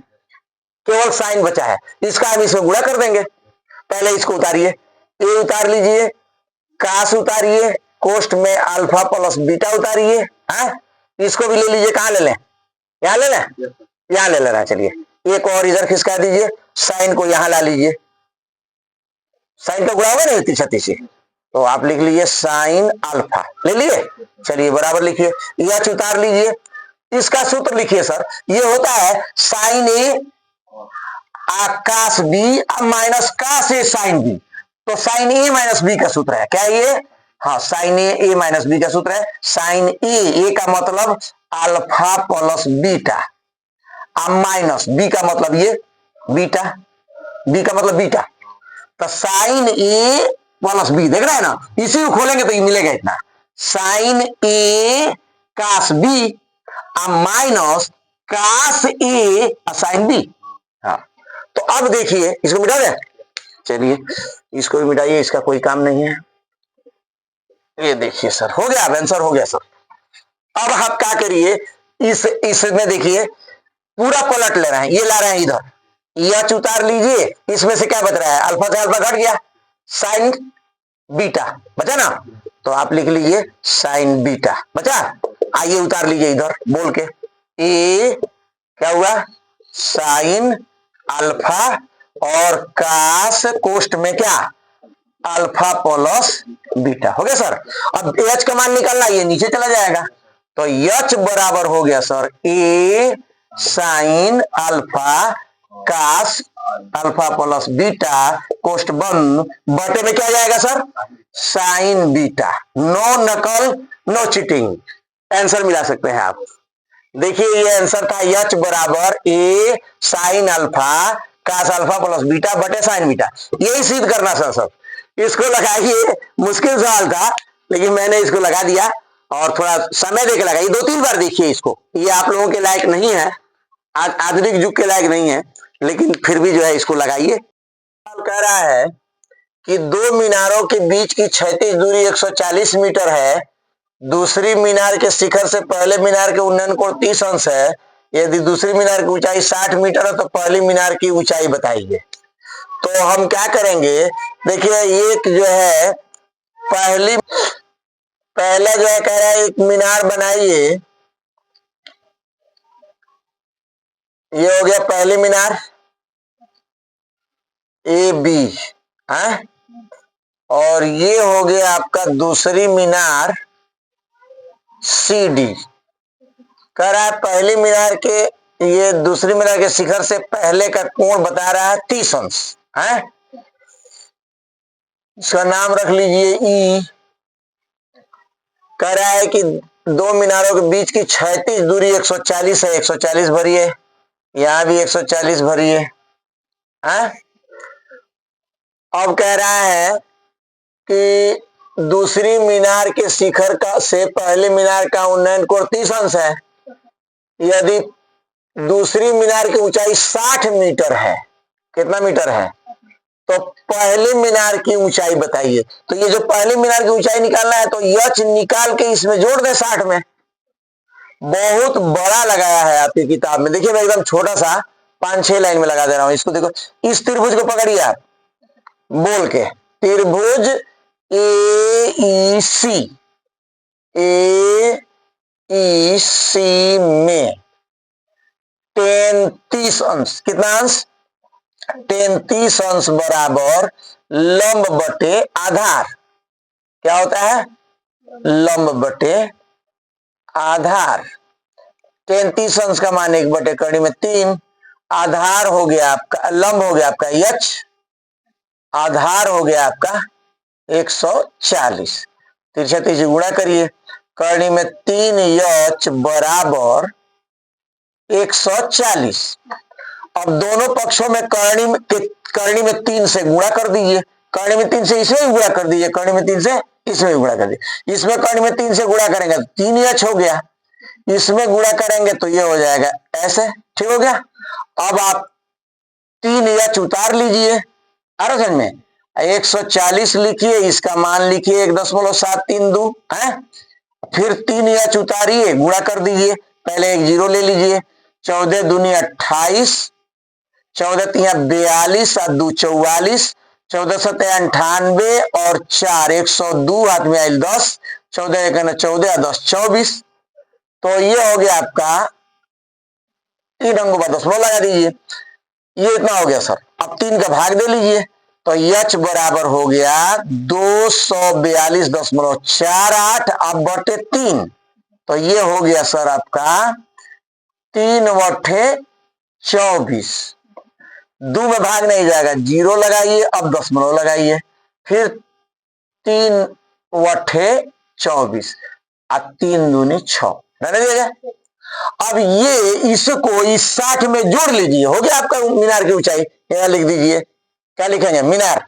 केवल साइन बचा है, इसका हम इसमें गुणा कर देंगे। पहले इसको उतारिए, ए उतार लीजिए, कास उतारिए, कोष्ठ में अल्फा प्लस बीटा उतारिए, इसको भी ले लीजिए, कहां ले लें, यहां ले लें, यहां ले लेना। चलिए एक और इधर खिसका दीजिए, साइन को यहां ला लीजिए, साइन का गुणा होगा नहीं तिरछा तिरछी, तो आप लिख लीजिए साइन अल्फा, ले लिए। चलिए बराबर लिखिए, यच उतार लीजिए, इसका सूत्र लिखिए सर, ये होता है साइन ए कास बी माइनस कास ए साइन बी, तो साइन ए माइनस बी का सूत्र है क्या ये, हाँ साइन ए माइनस बी का सूत्र है, साइन ए का मतलब alpha plus beta minus B का मतलब ये बीटा, बी का मतलब बीटा, तो साइन ए प्लस बी, देख रहे हैं ना, इसी को खोलेंगे तो ये मिलेगा इतना, साइन ए कास बी माइनस कास ए साइन बी। हाँ, तो अब देखिए इसको मिटा दें, चलिए इसको भी मिटाइए, इसका कोई काम नहीं है। ये देखिए सर, हो गया, आंसर हो गया सर। अब आप क्या करिए, इसमें देखिए पूरा पलट ले रहे हैं, ये ला रहे हैं इधर, यच उतार लीजिए, इसमें से क्या बच रहा है, अल्फा से अल्फा घट गया, साइन बीटा बचा ना, तो आप लिख लीजिए साइन बीटा बचा। आइए उतार लीजिए इधर बोल के, ए क्या हुआ, साइन अल्फा और कास कोष्ठ में क्या अल्फा प्लस बीटा, हो गया सर। अब एच का मान निकालना, ये नीचे चला जाएगा, तो एच बराबर हो गया sir A sine alpha cos alpha plus beta कोष्ठ बंद बटे में क्या जाएगा सर, साइन बीटा। नो नकल नो चीटिंग, आंसर मिला सकते हैं आप। देखिए ये आंसर था एच बराबर A sine alpha cos alpha plus beta बटे साइन बीटा, यही सिद्ध करना सर सब। इसको लगाइए, मुश्किल सवाल था लेकिन मैंने इसको लगा दिया और थोड़ा समय देके लगाइए, 2-3 बार देखिए इसको, ये आप लोगों के लायक नहीं है, आधुनिक युग के लायक नहीं है, लेकिन फिर भी जो है इसको लगाइए। कह रहा है कि 2 मीनारों के बीच की क्षैतिज दूरी 140 मीटर है, दूसरी मीनार के शिखर से पहले मीनार के उन्नयन कोण 30 अंश है, यदि दूसरी मीनार की ऊंचाई 60 मीटर है तो पहली मीनार की ऊंचाई बताइए। तो हम क्या करेंगे, देखिए एक जो है पहला जो है कह रहा है एक मीनार बनाइए, ये हो गया पहली मीनार, ए बी है, और ये हो गया आपका दूसरी मीनार सी डी। कह रहा है पहली मीनार के, ये दूसरी मीनार के शिखर से पहले का कोण बता रहा है 30 अंश है। इसका नाम रख लीजिए ई। कह रहा है कि दो मीनारों के बीच की क्षैतिज दूरी 140 है, 140 भरिए, यहां भी 140 भरिए है। अब कह रहा है कि दूसरी मीनार के शिखर का से पहले मीनार का उन्नयन कोण 30 अंश है। यदि दूसरी मीनार की ऊंचाई 60 मीटर है, कितना मीटर है, तो पहले मीनार की ऊंचाई बताइए। तो ये जो पहले मीनार की ऊंचाई निकालना है तो यच निकाल के इसमें जोड़ दे 60 में। बहुत बड़ा लगाया है आपकी किताब में, देखिए मैं एकदम छोटा सा 5-6 लाइन में लगा दे रहा हूं इसको। देखो इस त्रिभुज को पकड़िए आप बोल के, त्रिभुज ए ई सी, ए ई सी में 33 अंश, कितना अंश, 33 अंश बराबर लंब बटे आधार। क्या होता है, लंब बटे आधार। 33 अंश का मान 1 बटे कड़ी में 3, आधार हो गया आपका, लंब हो गया आपका यच, आधार हो गया आपका 140। तिरछा तिरछी गुणा करिए, करनी में 3 यच बराबर 140। अब दोनों पक्षों में करनी में 3 से गुणा कर दीजिए, करनी में 3 से इसमें भी गुणा कर दीजिए, करनी में 3 से इसमें भी गुणा कर दीजिए। इसमें करनी में 3 से गुणा करेंगे तो 3 यच हो गया, इसमें गुणा करेंगे तो ये हो जाएगा ऐसे, ठीक हो गया। अब आप 3 यच उतार लीजिए, आ रहा समझ में, 140 लिखिए, इसका मान लिखिए 1.732 है। फिर 3 यच उतारिए, गुणा कर दीजिए, पहले एक जीरो ले लीजिए, 14 दूनी 28, 14 तिया 42 और 2 44, 14 सत्या 98 और 4 102, हाथ में आयल 10, 14 एक 14 और 10 24। तो ये हो गया आपका 3 अंगों का 10 लगा दीजिए, ये इतना हो गया सर। अब 3 का भाग दे लीजिए, तो यच बराबर हो गया 242.48 अब बटे 3, तो ये हो गया सर आपका 3/24। 2 में भाग नहीं जाएगा, जीरो लगाइए, अब 10 लगाइए, फिर 3/24 और 3 दूनी 6 रहने दिया। अब ये इसको इस 60 में जोड़ लीजिए, हो गया आपका मीनार की ऊंचाई। यहां लिख दीजिए, क्या लिखेंगे, मीनार,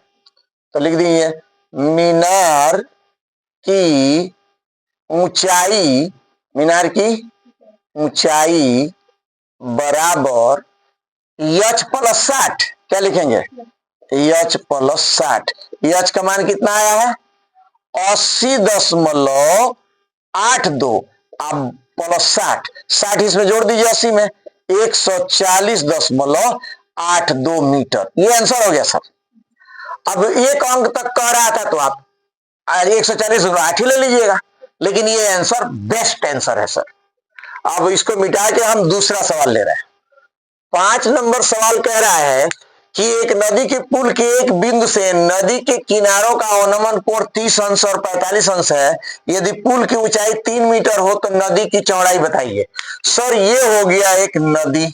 तो लिख दीजिए मीनार की ऊंचाई, मीनार की ऊंचाई बराबर यच प्लस 60, क्या लिखेंगे, यच प्लस 60। यच का मान कितना आया है, 80.82, अब प्लस 60, 60 इसमें जोड़ दीजिए 80 में, 140.82 मीटर, ये आंसर हो गया सर। अब एक अंक तक कह रहा था तो आप 140 8 ही ले लीजिएगा, लेकिन ये आंसर बेस्ट आंसर है सर। अब इसको मिटा के हम दूसरा सवाल ले रहे हैं। 5 नंबर सवाल कह रहा है कि एक नदी के पुल के एक बिंदु से नदी के किनारों का अवनमन कोण 30 अंश और 45 अंश है। यदि पुल की ऊंचाई 3 मीटर हो तो नदी की चौड़ाई बताइए। सर ये हो गया एक नदी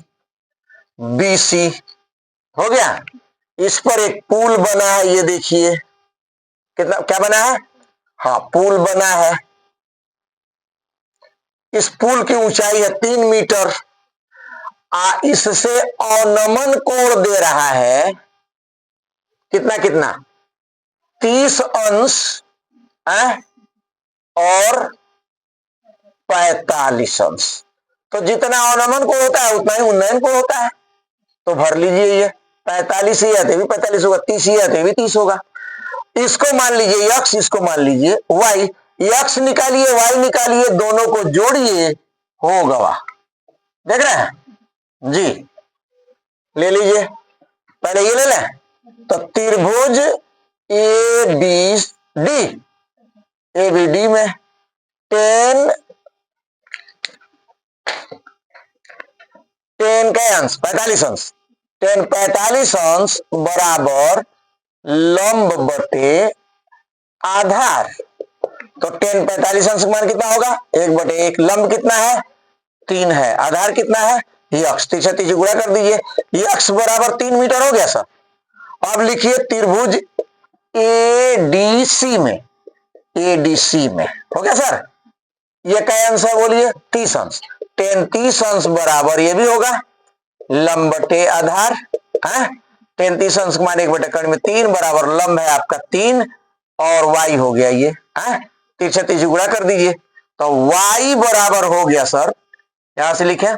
बीसी, हो गया, इस पर एक पुल बना है, ये देखिए कितना क्या बना है, हाँ पुल बना है। इस पुल की ऊंचाई है 3 मीटर, इससे अवनमन कोण दे रहा है कितना कितना, 30 अंश और 45 अंश। तो जितना अवनमन कोण होता है उतना ही उन्नयन कोण होता है, तो भर लीजिए, ये 45 ही आते भी 45 होगा, 30 ही आते भी 30 होगा। इसको मान लीजिए यक्स, इसको मान लीजिए वाई, यक्स निकालिए वाई निकालिए, दोनों को जोड़िए, हो गवा, देख रहे हैं जी, ले लीजिए, पहले ये ले लें, तो त्रिभुज A B D, A B D में 10 का अंश 45 अंश, tan 45 अंश बराबर लंब बटे आधार। तो tan 45 अंश का मान कितना होगा? 1/1। लंब कितना है? 3 है। आधार कितना है? यक्स। तीसरा तीसरी गुणा कर दीजिए, यक्स बराबर 3 मीटर हो गया सर। अब लिखिए त्रिभुज एडीसी में, एडीसी में हो गया सर। ये क्या अंश है बोलिए? 30 अंश। tan 30 अंश बराबर ये भी होगा लंब बटे आधार है। tan 30 अंश मान 1/3 में 3 बराबर लंब है आपका 3 और y हो गया ये है। तीसरे तीसरी गुणा कर दीजिए तो y बराबर हो गया सर, यहां से लिखे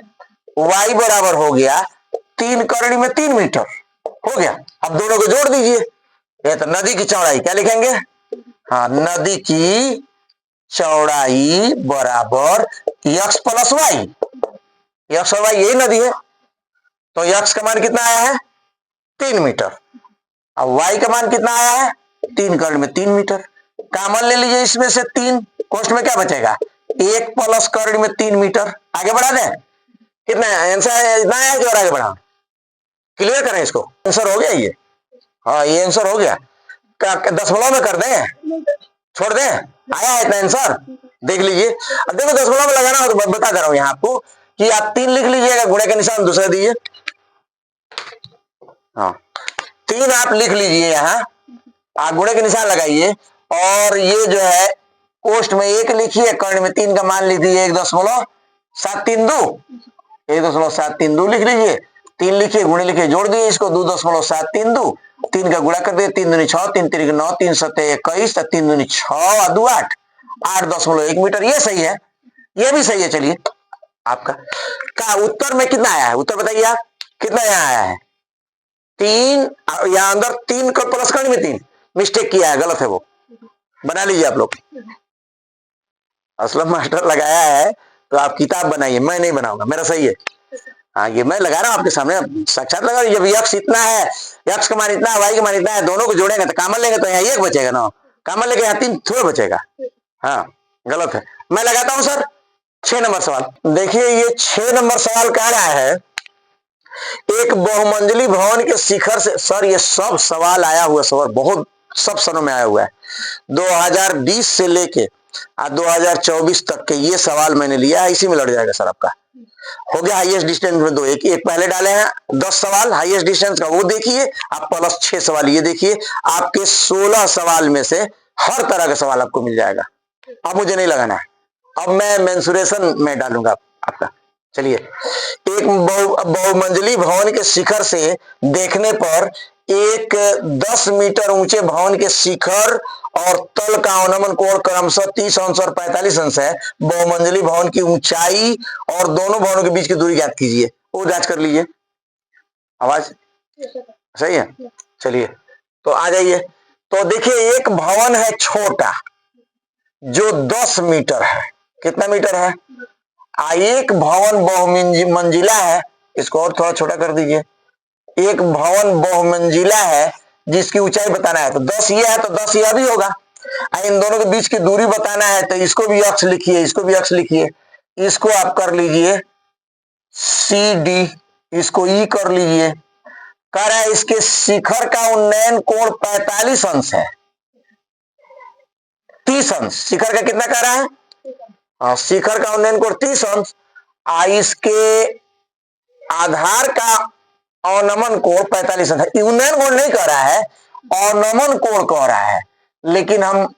y बराबर हो गया 3 करोड़ में 3 मीटर हो गया। अब दोनों को जोड़ दीजिए, ये तो नदी की चौड़ाई क्या लिखेंगे? हाँ, नदी की चौड़ाई बराबर यक्स प्लस वाई। यक्स और वाई यही नदी है, तो यक्स का मान कितना आया है? 3 मीटर। अब वाई का मान कितना आया है? 3 करोड़ में 3 मीटर। कॉमन ले लीजिए इसमें से 3, कोष्ट में क्या बचेगा? 1 प्लस करोड़ में 3 मीटर। आगे बढ़ा दें, कितना आंसर इतना है कि और आगे बढ़ा? क्लियर करें इसको, आंसर हो गया ये। हाँ, ये आंसर हो गया। दशमलव में कर दें, छोड़ दें, आया है इतना आंसर? देख लीजिए। अब देखो दशमलव में लगाना हो तो बता दे रहा हूं यहां आपको कि आप 3 लिख लीजिएगा, गुणे के निशान दूसरा दीजिए। हाँ, 3 आप लिख लीजिए, यहाँ आप गुणे के निशान लगाइए और ये जो है कोष्ट में 1 लिखिए, कर्ण में 3 का मान लिख दीजिए 1.732, 1.732 लिख लीजिए। 3 लिखिए, गुणे लिखिए, जोड़ दिए इसको 2.732, 3 का गुणा कर दिए 3 दूनी 6, 3 तिरिक 9, 3 सत्ते 21, 3 दूनी 6 और 2 8, 8.1 मीटर। ये सही है, ये भी सही है। चलिए आपका का उत्तर में कितना आया है? उत्तर बताइए आप, कितना यहाँ आया है? 3, यहाँ अंदर 3 का प्लस कर्ण में 3 मिस्टेक किया है, गलत है वो, बना लीजिए आप लोग। असलम मास्टर लगाया है तो आप किताब बनाइए, मैं नहीं बनाऊंगा, मेरा सही है। हाँ, ये मैं लगा रहा हूं आपके सामने, साक्षात लगा। जब यक्स इतना है, यक्स का मान इतना है, वाई का मान इतना है, दोनों को जोड़ेंगे तो कॉमन लेंगे तो यहाँ 1 बचेगा ना, कॉमन लेके यहाँ 3 थोड़ा बचेगा। हाँ, गलत है। मैं लगाता हूं सर 6 नंबर सवाल। देखिए ये 6 नंबर सवाल कह रहा है एक बहुमंजिली भवन के शिखर से। सर ये सब सवाल आया हुआ सवाल बहुत सब सनों में आया हुआ है, 2020 से लेके 2024 तक के ये सवाल मैंने लिया है, इसी में लड़ जाएगा सर आपका। हो गया हाईएस्ट डिस्टेंस में 2, एक पहले डाले हैं 10 सवाल हाईएस्ट डिस्टेंस का, वो देखिए आप, प्लस 6 सवाल ये देखिए, आपके 16 सवाल में से हर तरह का सवाल आपको मिल जाएगा। अब मुझे नहीं लगाना है, अब मैं मेंसुरेशन में डालूंगा आपका। चलिए, एक बहुमंजिली भवन के शिखर से देखने पर एक 10 मीटर ऊंचे भवन के शिखर और तल का अवनमन कोण क्रमशः 30 अंश और 45 अंश है। बहुमंजिली भवन की ऊंचाई और दोनों भवनों के बीच की दूरी ज्ञात कीजिए। वो जांच कर लीजिए। आवाज सही है? चलिए तो आ जाइए। तो देखिए एक भवन है छोटा जो 10 मीटर है, कितना मीटर है? एक भवन बहुमंजिला है, इसको और थोड़ा छोटा कर दीजिए। एक भवन बहुमंजिला है जिसकी ऊंचाई बताना है, तो 10 ये है तो 10 यह भी होगा। इन दोनों के बीच की दूरी बताना है तो इसको भी अक्ष लिखिए, इसको भी अक्ष लिखिए। इसको आप कर लीजिए CD, इसको E कर लीजिए। कह रहा है इसके शिखर का उन्नयन कोण 45 अंश है, 30 अंश। शिखर का कितना कह रहा है? शिखर का उन्नयन कोण 30 अंश। इसके आधार का अवनमन कोण 45 अंश है। उन्नयन कोण नहीं कह रहा है, अवनमन कोण कह रहा है, लेकिन हम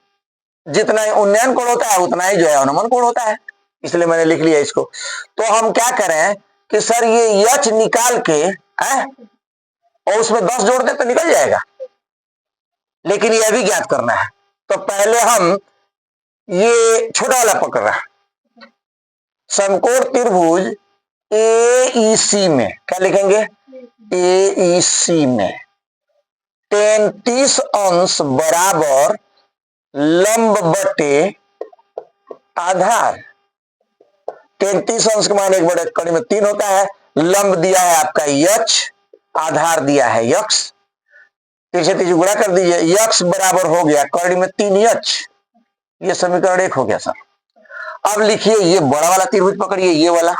जितना उन्नयन कोण होता है उतना ही जो है अवनमन कोण होता है, इसलिए मैंने लिख लिया इसको। तो हम क्या करें कि सर ये यच निकाल के और उसमें 10 जोड़ दे तो निकल जाएगा, लेकिन यह भी ज्ञात करना है। तो पहले हम ये छोटा वाला पकड़ रहा, समकोण त्रिभुज AEC में क्या लिखेंगे? AEC में tan 30 अंश बराबर लंब बटे आधार। tan 30 अंश का मान 1/3 में 3 होता है। लंब दिया है आपका यक्ष, आधार दिया है यक्ष, तीसरे तीसरी गुणा कर दीजिए, यक्ष बराबर हो गया कर्ण में 3 यक्ष। ये समीकरण 1 हो गया सर। अब लिखिए ये बड़ा वाला त्रिभुज पकड़िए, ये वाला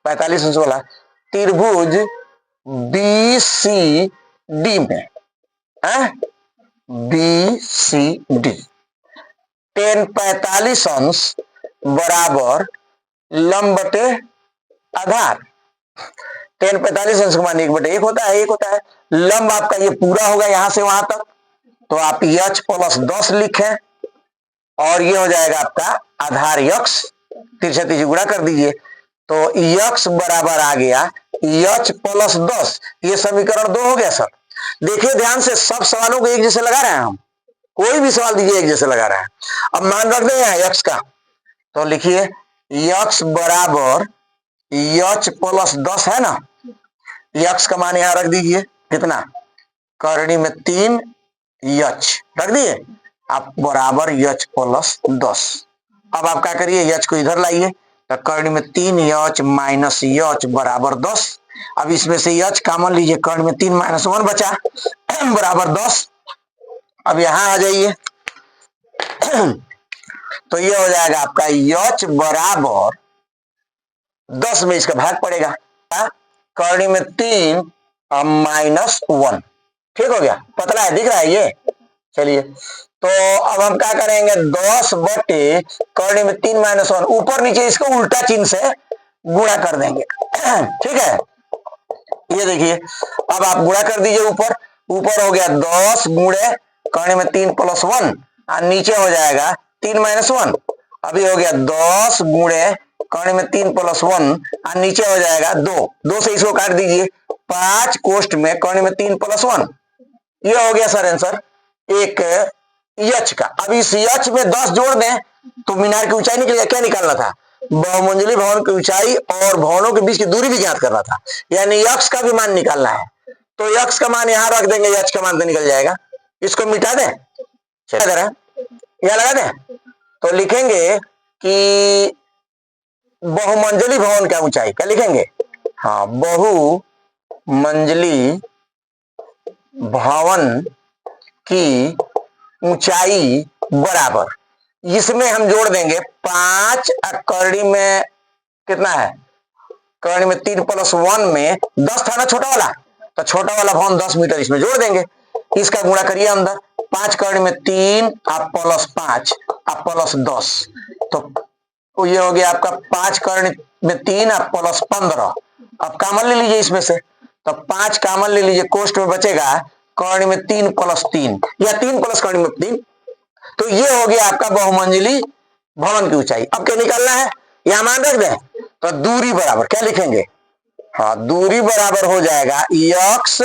45 अंश वाला त्रिभुज बी सी डी में, बी सी डी, 10/45 अंश बराबर लंब बटे आधार। 10/45 अंश का मान 1/1 होता है, 1 होता है। लंब आपका ये पूरा होगा यहां से वहां तक, तो आप h प्लस 10 लिखें और ये हो जाएगा आपका आधार यक्स, तिरछा तिरछी गुणा कर दीजिए, तो यक्स बराबर आ गया h प्लस 10। ये समीकरण 2 हो गया सर। देखिए ध्यान से, सब सवालों को एक जैसे लगा रहे हैं हम, कोई भी सवाल दीजिए एक जैसे लगा रहे हैं। अब मान रख दें यहाँ x का, तो लिखिए x बराबर h प्लस 10 है ना, x का मान यहां रख दीजिए, कितना, करणी में 3 h रख दिए, आप बराबर h प्लस 10। अब आप क्या करिए, h को इधर लाइए, तो करणी में 3 h माइनस h बराबर 10। अब इसमें से h कॉमन लीजिए, कर्ण में 3 माइनस 1 बचा बराबर 10। अब यहां आ जाइए तो ये हो जाएगा आपका h बराबर 10 में इसका भाग पड़ेगा, करणी में 3 माइनस 1, ठीक हो गया, पतला है, दिख रहा है ये। चलिए तो अब हम क्या करेंगे, 10 बटे करणी में 3 माइनस 1, ऊपर नीचे इसको उल्टा चिन्ह से गुणा कर देंगे ठीक है। ये देखिए, अब आप गुणा कर दीजिए, ऊपर ऊपर हो गया 10 गुणे करणी में 3 प्लस 1 और नीचे हो जाएगा 3 माइनस 1। अभी हो गया 10 गुणे करणी में 3 प्लस 1 और नीचे हो जाएगा 2, 2 से इसको काट दीजिए, 5 कोष्ठ में करणी में 3 प्लस 1। ये हो गया सर आंसर एक h का। अब इस h में 10 जोड़ दें तो मीनार की ऊंचाई निकल, क्या निकालना था, बहुमंजिली भवन की ऊंचाई और भवनों के बीच की दूरी भी ज्ञात करना था, यानी x का भी मान निकालना है। तो x का मान यहां रख देंगे, h का मान तो निकल जाएगा, इसको मिटा दें, यहां लगा दें, तो लिखेंगे कि बहुमंजिली भवन का ऊंचाई क्या लिखेंगे, हाँ, बहुमंजिली भवन की ऊंचाई बराबर, इसमें हम जोड़ देंगे 5 करणी में कितना है, करणी में 3 प्लस 1 में 10 था ना छोटा वाला, तो छोटा वाला भवन 10 मीटर इसमें जोड़ देंगे, इसका गुणा करिए अंदर, 5 करणी में 3 आप प्लस 5 आप प्लस 10, तो ये हो गया आपका 5 करणी में 3 आप प्लस 15। अब कॉमन ले लीजिए इसमें से, तो 5 कॉमन ले लीजिए, कोष्ठ में बचेगा करणी में 3 प्लस 3 या 3 प्लस करणी में 3, तो ये हो गया आपका बहुमंजिली भवन की ऊंचाई। अब क्या निकालना है, यहां मान रख दें, तो दूरी बराबर क्या लिखेंगे, हाँ, दूरी बराबर हो जाएगा x,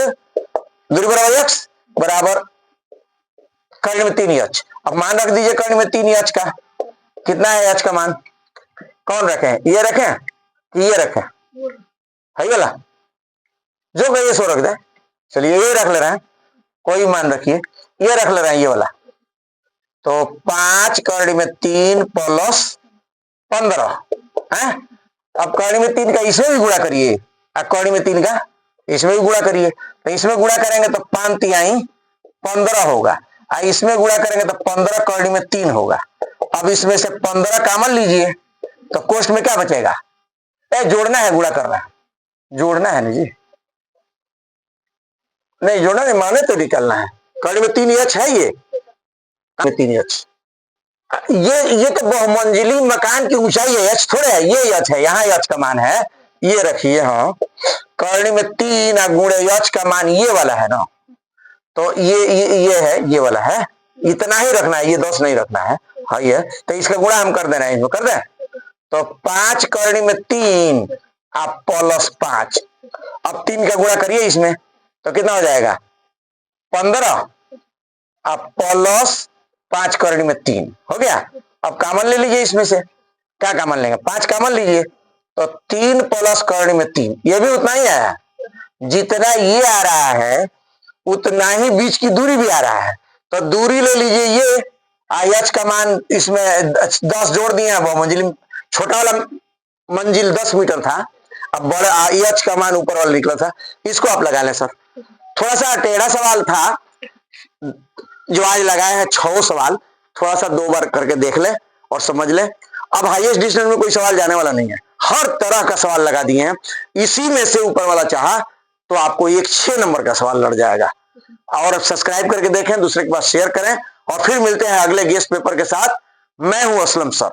दूरी बराबर x बराबर करणी में 3 h। अब मान रख दीजिए करणी में 3 h का, कितना है h का मान, कौन रखें, ये रखें कि ये रखें, है वाला जो कहिए सो रख दे, चलिए ये रख ले रहे हैं, कोई मान रखिए, ये रख ले रहे हैं ये वाला, तो 5 करणी में 3 प्लस 15 है। अब करणी में 3 का इसमें भी गुणा करिए, अब करणी में 3 का इसमें भी गुणा करिए, तो इसमें गुणा करेंगे तो 5 तिहाई 15 होगा, इसमें गुणा करेंगे तो 15 करणी में 3 होगा। अब इसमें से 15 कॉमन लीजिए, तो कोष्ठ में क्या बचेगा, जोड़ना है गुणा करना है, जोड़ना है ना जी, नहीं जोड़ना नहीं, माने तो निकलना है, करणी में 3 h है, ये 3 h, ये तो बहुमंजिली मकान की ऊंचाई है, h थोड़े है, ये h है, यहाँ h का मान है, ये रखिए, हाँ, करणी में 3 गुणे h का मान ये वाला है ना, तो ये है, ये वाला है, इतना ही रखना है, ये 10 नहीं रखना है, हाँ ये, तो इसका गुणा हम कर दे रहे हैं, इसमें कर दें, तो 5 करणी में 3 आप प्लस 5, अब 3 का गुणा करिए इसमें, तो कितना हो जाएगा 15 आप प्लस 5 करणी में 3 हो गया। अब कॉमन ले लीजिए इसमें से, क्या कॉमन लेंगे, 5 कॉमन लीजिए, तो 3 प्लस करणी में 3, ये भी उतना ही आया, जितना ये आ रहा है उतना ही बीच की दूरी भी आ रहा है, तो दूरी ले लीजिए, ये h का मान इसमें 10 जोड़ दिए, बहुमंजिली छोटा वाला मंजिल 10 मीटर था, अब बड़ा h का मान ऊपर वाला निकला था, इसको आप लगा लें सर। थोड़ा सा टेढ़ा सवाल था जो आज लगाए हैं 6 सवाल, थोड़ा सा 2 बार करके देख ले और समझ ले। अब हाईएस्ट डिस्टेंस में कोई सवाल जाने वाला नहीं है, हर तरह का सवाल लगा दिए हैं, इसी में से ऊपर वाला चाहा तो आपको एक 6 नंबर का सवाल लड़ जाएगा। और सब्सक्राइब करके देखें, दूसरे के पास शेयर करें, और फिर मिलते हैं अगले गेस्ट पेपर के साथ। मैं हूं असलम सर।